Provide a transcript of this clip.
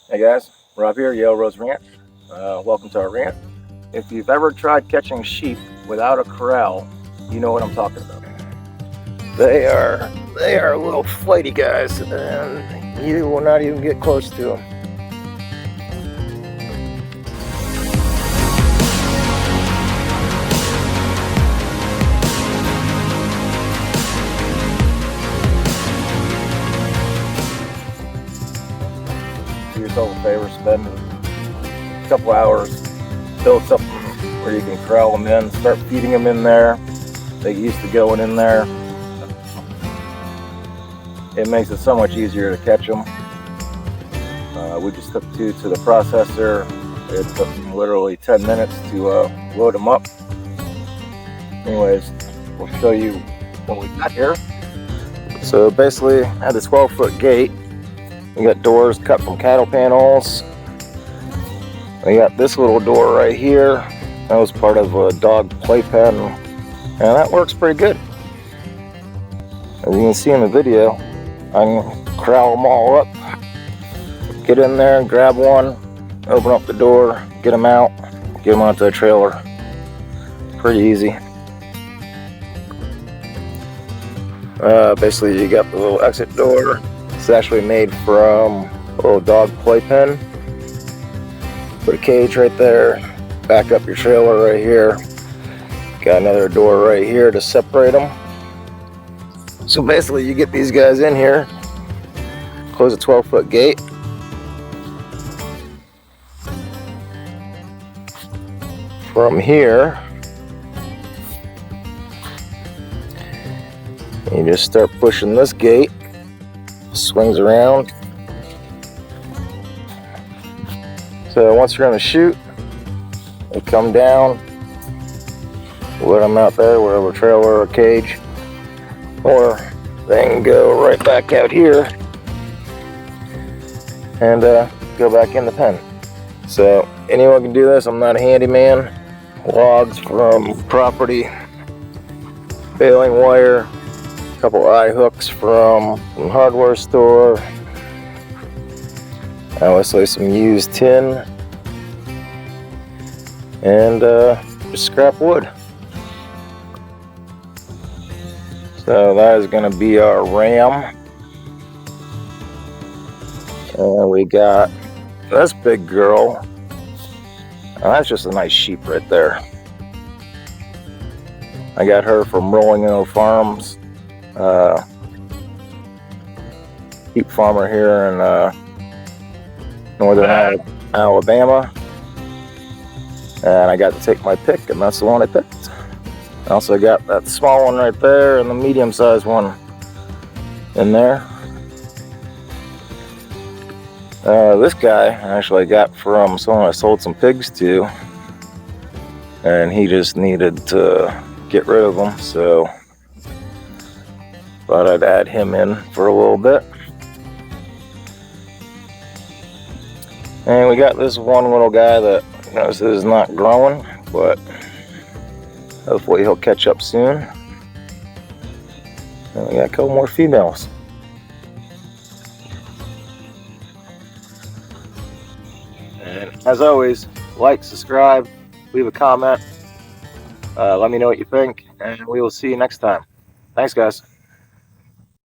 Hey guys, Rob here, Yale Rose Ranch. Welcome to our ranch. If you've ever tried catching sheep without a corral, you know what I'm talking about. They are little flighty guys, and you will not even get close to them. Do yourself a favor, spend a couple hours, build something where you can corral them in, start feeding them in there. They get used to going in there. It makes it so much easier to catch them. We just took two to the processor. It took literally 10 minutes to load them up. Anyways, we'll show you what we got here. So basically, I had a 12-foot gate. We got doors cut from cattle panels. We got this little door right here. That was part of a dog playpen, and that works pretty good. As you can see in the video, I can corral them all up, get in there, grab one, open up the door, get them out, get them onto the trailer. Pretty easy. Basically, you got the little exit door. It's actually made from a little dog playpen. Put a cage right there, back up your trailer right here. Got another door right here to separate them. So basically, you get these guys in here, close a 12-foot gate. From here, you just start pushing this gate, swings around. So once you're going to shoot, they come down, let them out there, whatever trailer or cage, or they can go right back out here and go back in the pen. So anyone can do this. I'm not a handyman. Logs from property, baling wire, a couple eye hooks from the hardware store, obviously some used tin, and just scrap wood. So that is going to be our ram. And we got this big girl. Now that's just a nice sheep right there. I got her from Rolling Mill Farms. Sheep farmer here in northern Alabama. And I got to take my pick, and that's the one I picked. I also got that small one right there and the medium-sized one in there. This guy I actually got from someone I sold some pigs to, and he just needed to get rid of them, so thought I'd add him in for a little bit. And we got this one little guy that is not growing, but hopefully he'll catch up soon. And we got a couple more females. And as always, like, subscribe, leave a comment. Let me know what you think, and we will see you next time. Thanks, guys.